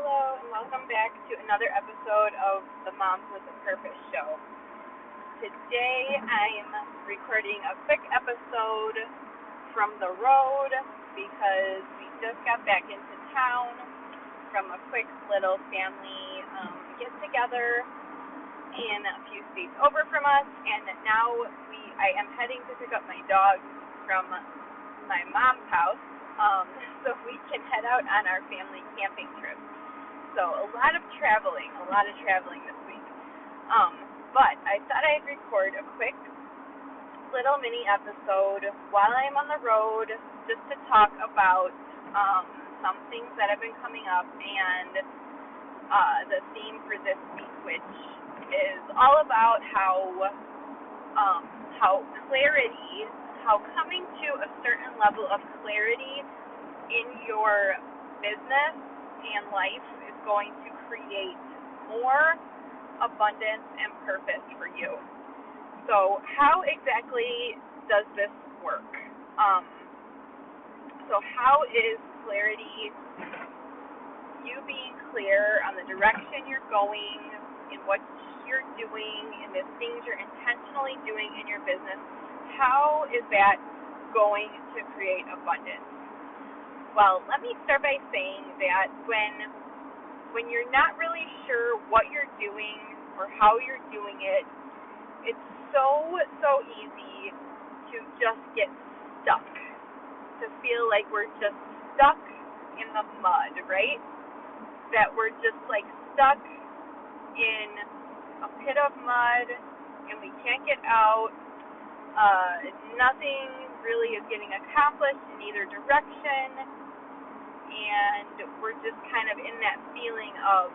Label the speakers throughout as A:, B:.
A: Hello, and welcome back to another episode of the Moms with a Purpose show. Today I'm recording a quick episode from the road because we just got back into town from a quick little family get together in a few states over from us, and now I am heading to pick up my dog from my mom's house so we can head out on our family camping trip. So a lot of traveling this week. But I thought I'd record a quick little mini episode while I'm on the road just to talk about some things that have been coming up and the theme for this week, which is all about how coming to a certain level of clarity in your business and life is going to create more abundance and purpose for you. So how exactly does this work? So how is clarity, you being clear on the direction you're going, in what you're doing, in the things you're intentionally doing in your business, how is that going to create abundance? Well, let me start by saying that when you're not really sure what you're doing or how you're doing it, it's so easy to just get stuck, to feel like we're just stuck in the mud, right? That we're just like stuck in a pit of mud and we can't get out. Nothing really is getting accomplished in either direction, and we're just kind of in that feeling of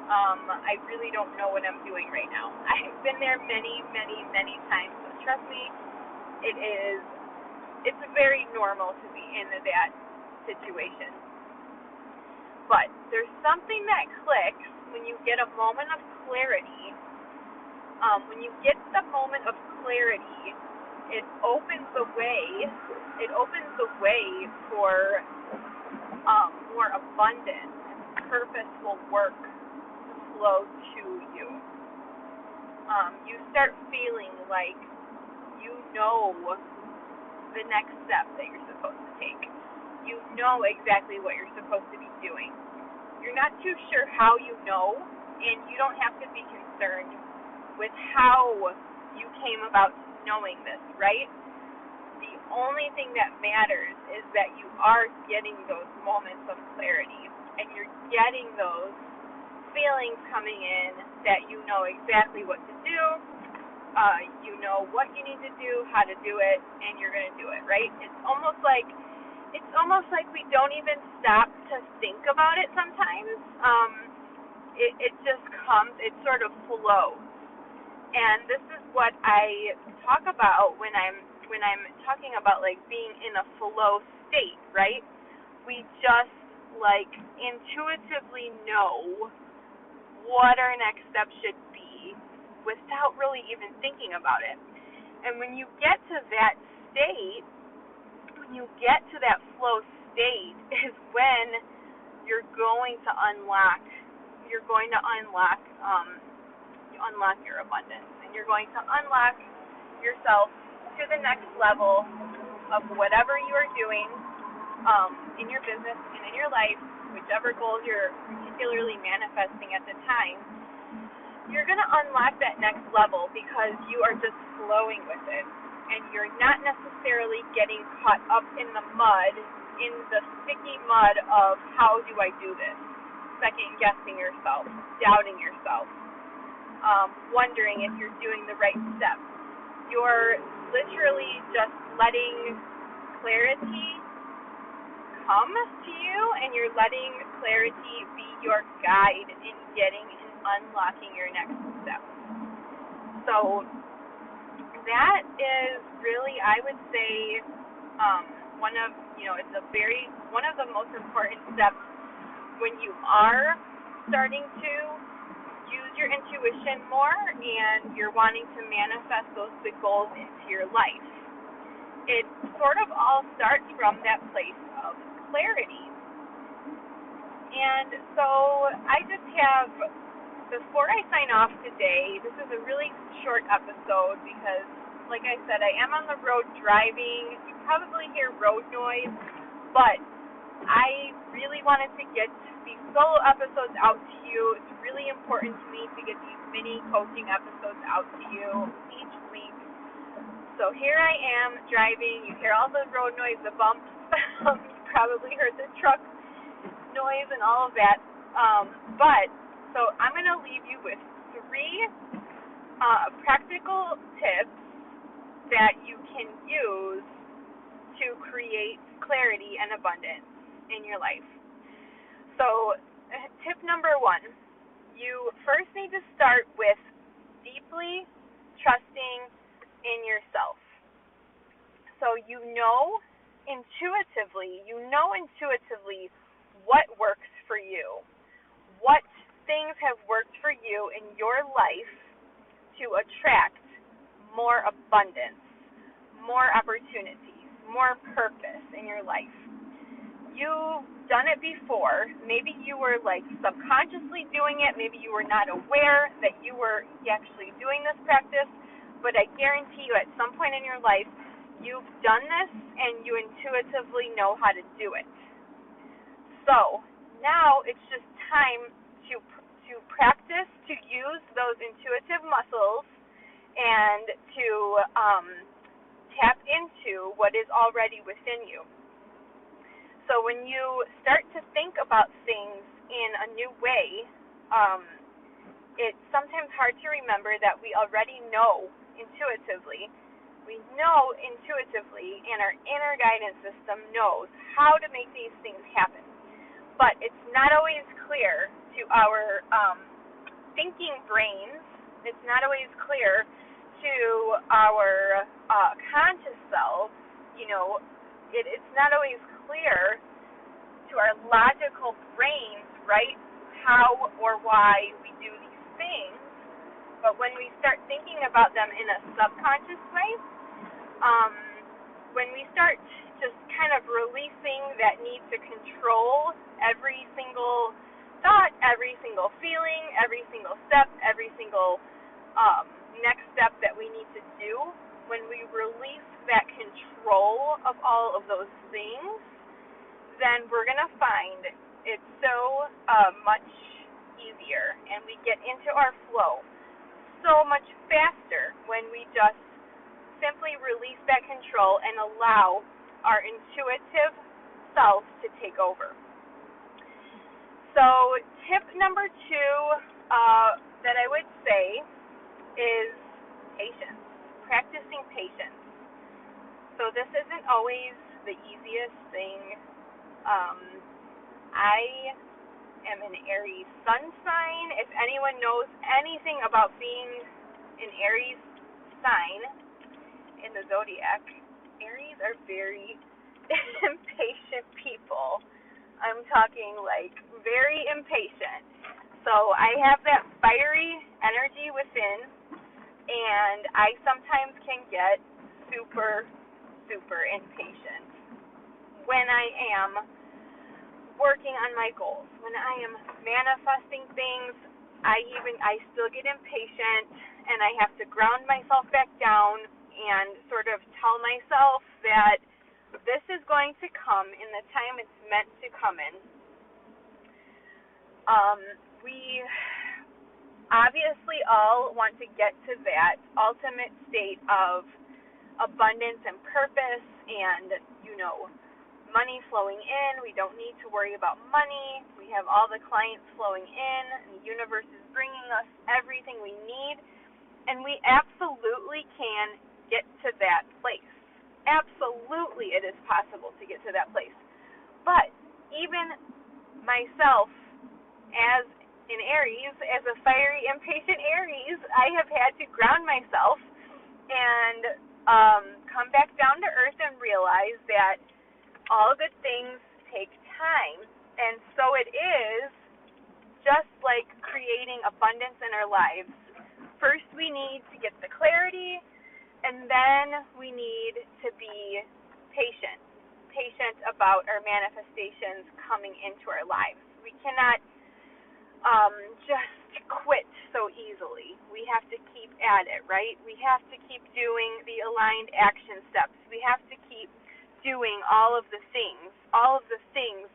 A: I really don't know what I'm doing right now. I've been there many times, so trust me, it's very normal to be in that situation. But there's something that clicks when you get a moment of clarity. When you get the moment of clarity, it opens the way for more abundant and purposeful work to flow to you. You start feeling like you know the next step that you're supposed to take. You know exactly what you're supposed to be doing. You're not too sure how you know, and you don't have to be concerned with how you came about knowing this, right? The only thing that matters is that you are getting those moments of clarity, and you're getting those feelings coming in that you know exactly what to do, you know what you need to do, how to do it, and you're going to do it, right? It's almost like we don't even stop to think about it sometimes. It just comes, it sort of flows. And this is what I talk about when I'm talking about like being in a flow state, right? We just like intuitively know what our next step should be without really even thinking about it. And when you get to that state, when you get to that flow state is when you're going to unlock your abundance, and you're going to unlock yourself to the next level of whatever you are doing in your business and in your life, whichever goals you're particularly manifesting at the time. You're going to unlock that next level because you are just flowing with it, and you're not necessarily getting caught up in the mud, in the sticky mud of how do I do this, second guessing yourself, doubting yourself, wondering if you're doing the right steps. You're literally just letting clarity come to you, and you're letting clarity be your guide in getting and unlocking your next step. So that is really, I would say, one of the most important steps when you are starting to use your intuition more and you're wanting to manifest those big goals into your life. It sort of all starts from that place of clarity. And so I just have, before I sign off today, this is a really short episode because, like I said, I am on the road driving. You probably hear road noise, but I really wanted to get these solo episodes out to you. It's really important to me to get these mini coaching episodes out to you each week. So here I am driving. You hear all the road noise, the bumps. You probably heard the truck noise and all of that. So I'm going to leave you with 3 practical tips that you can use to create clarity and abundance in your life. So tip number 1, you first need to start with deeply trusting in yourself. So you know intuitively what works for you, what things have worked for you in your life to attract more abundance, more opportunities, more purpose in your life. You've done it before. Maybe you were like subconsciously doing it. Maybe you were not aware that you were actually doing this practice, but I guarantee you at some point in your life, you've done this and you intuitively know how to do it. So now it's just time to practice to use those intuitive muscles and to tap into what is already within you. So when you start to think about things in a new way, it's sometimes hard to remember that we already know intuitively. We know intuitively, and our inner guidance system knows how to make these things happen. But it's not always clear to our thinking brains. It's not always clear to our conscious selves. It's not always clear to our logical brains, right, how or why we do these things. But when we start thinking about them in a subconscious way, when we start just kind of releasing that need to control every single thought, every single feeling, every single step, every single next step that we need to do, when we release that control of all of those things, then we're going to find it's so much easier, and we get into our flow so much faster when we just simply release that control and allow our intuitive self to take over. So tip number 2 that I would say is patience, practicing patience. So this isn't always the easiest thing. I am an Aries sun sign. If anyone knows anything about being an Aries sign in the zodiac, Aries are very impatient people. I'm talking like very impatient. So I have that fiery energy within, and I sometimes can get super, super impatient when I am working on my goals. When I am manifesting things, I still get impatient, and I have to ground myself back down and sort of tell myself that this is going to come in the time it's meant to come in. We obviously all want to get to that ultimate state of abundance and purpose and, money flowing in. We don't need to worry about money. We have all the clients flowing in, and the universe is bringing us everything we need, and we absolutely can get to that place. Absolutely, it is possible to get to that place. But even myself, as an Aries, as a fiery, impatient Aries, I have had to ground myself and come back down to earth and realize that all good things take time. And so it is just like creating abundance in our lives. First, we need to get the clarity, and then we need to be patient. patient about our manifestations coming into our lives. We cannot just quit so easily. We have to keep at it, right? We have to keep doing the aligned action steps. We have to keep doing all of the things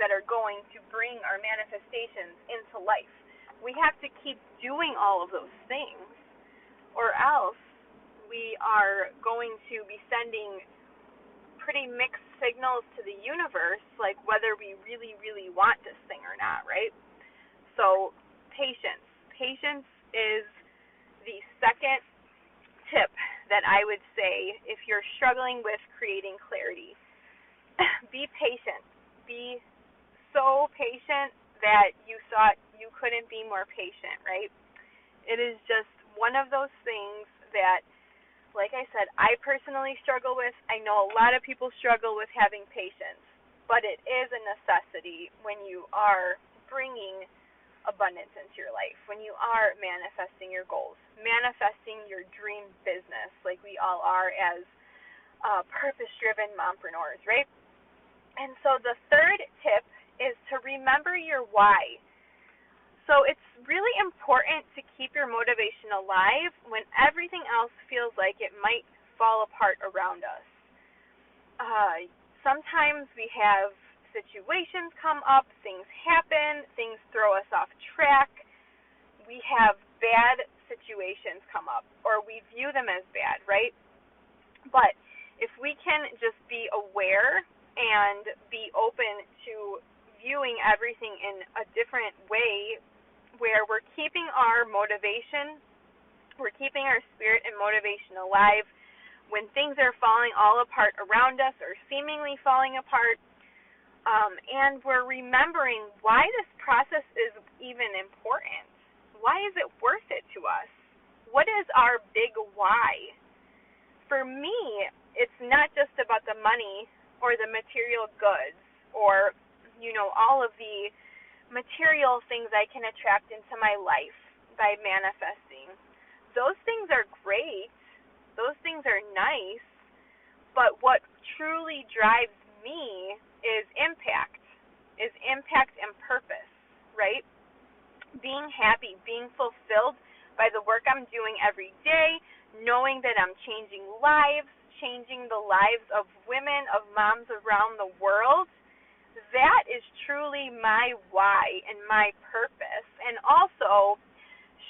A: that are going to bring our manifestations into life. We have to keep doing all of those things, or else we are going to be sending pretty mixed signals to the universe, like whether we really, really want this thing or not, right? So patience. Patience is the second tip that I would say if you're struggling with creating clarity. Be patient. Be so patient that you thought you couldn't be more patient, right? It is just one of those things that, like I said, I personally struggle with. I know a lot of people struggle with having patience, but it is a necessity when you are bringing abundance into your life, when you are manifesting your goals, manifesting your dream business, like we all are as purpose-driven mompreneurs, right? And so the third tip is to remember your why. So it's really important to keep your motivation alive when everything else feels like it might fall apart around us. Sometimes we have situations come up, things happen, things throw us off track. We have bad situations come up, or we view them as bad, right? But if we can just be aware and be open to viewing everything in a different way, where we're keeping our motivation, we're keeping our spirit and motivation alive when things are falling all apart around us or seemingly falling apart, and we're remembering why this process is even important. Why is it worth it to us? What is our big why? For me, it's not just about the money or the material goods or, all of the material things I can attract into my life by manifesting. Those things are great. Those things are nice. But what truly drives me is impact and purpose, right? Being happy, being fulfilled by the work I'm doing every day, knowing that I'm changing lives, changing the lives of women, of moms around the world. That is truly my why and my purpose. And also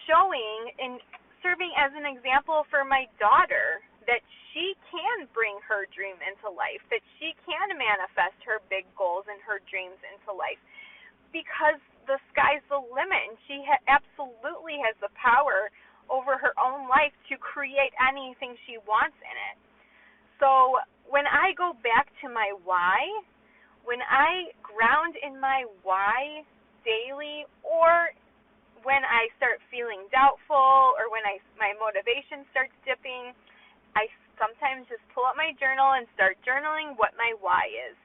A: showing and serving as an example for my daughter that she can bring her dream into life, that she can manifest her big goals and her dreams into life, because the sky's the limit, and she absolutely has the power over her own life to create anything she wants in it. So when I go back to my why, when I ground in my why daily, or when I start feeling doubtful, or when my motivation starts dipping, I sometimes just pull up my journal and start journaling what my why is.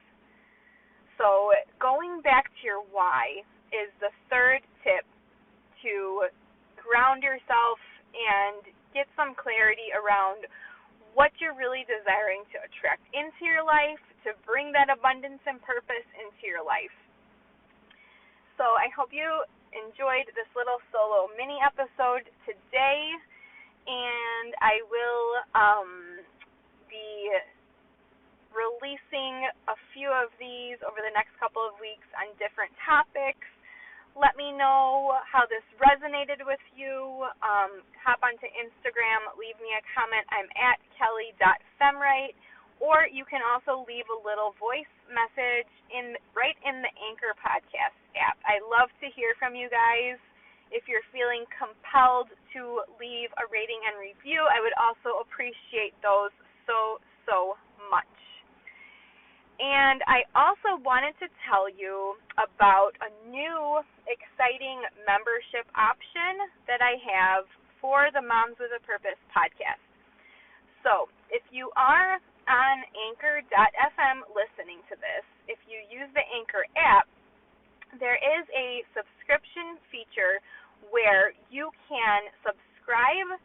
A: So going back to your why is the third tip to ground yourself and get some clarity around what you're really desiring to attract into your life, to bring that abundance and purpose into your life. So I hope you enjoyed this little solo mini episode today, and I will be releasing a few of these over the next couple of weeks on different topics. Let me know how this resonated with you. Hop onto Instagram, leave me a comment. I'm at kelly.femright. Or you can also leave a little voice message right in the Anchor podcast app. I love to hear from you guys. If you're feeling compelled to leave a rating and review, I would also appreciate those so much. And I also wanted to tell you about a new exciting membership option that I have for the Moms with a Purpose podcast. So if you are on Anchor.fm listening to this, if you use the Anchor app, there is a subscription feature where you can subscribe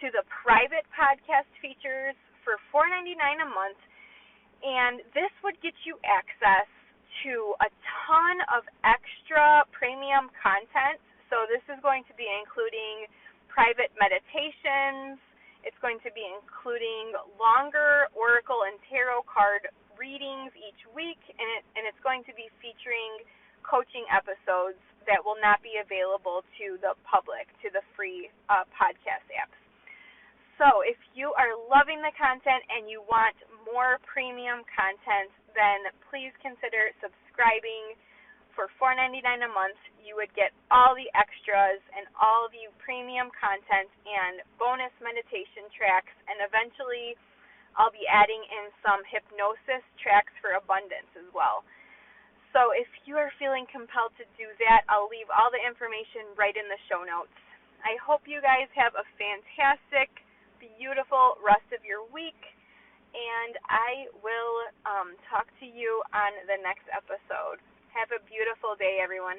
A: to the private podcast features for $4.99 a month, And this would get you access to a ton of extra premium content. So this is going to be including private meditations. It's going to be including longer oracle and tarot card readings each week, and it's going to be featuring coaching episodes that will not be available to the public, to the free podcast apps. So if you are loving the content and you want more premium content, then please consider subscribing. For $4.99 a month, you would get all the extras and all the premium content and bonus meditation tracks, and eventually I'll be adding in some hypnosis tracks for abundance as well. So if you are feeling compelled to do that, I'll leave all the information right in the show notes. I hope you guys have a fantastic, beautiful rest of your week, and I will talk to you on the next episode. Have a beautiful day, everyone.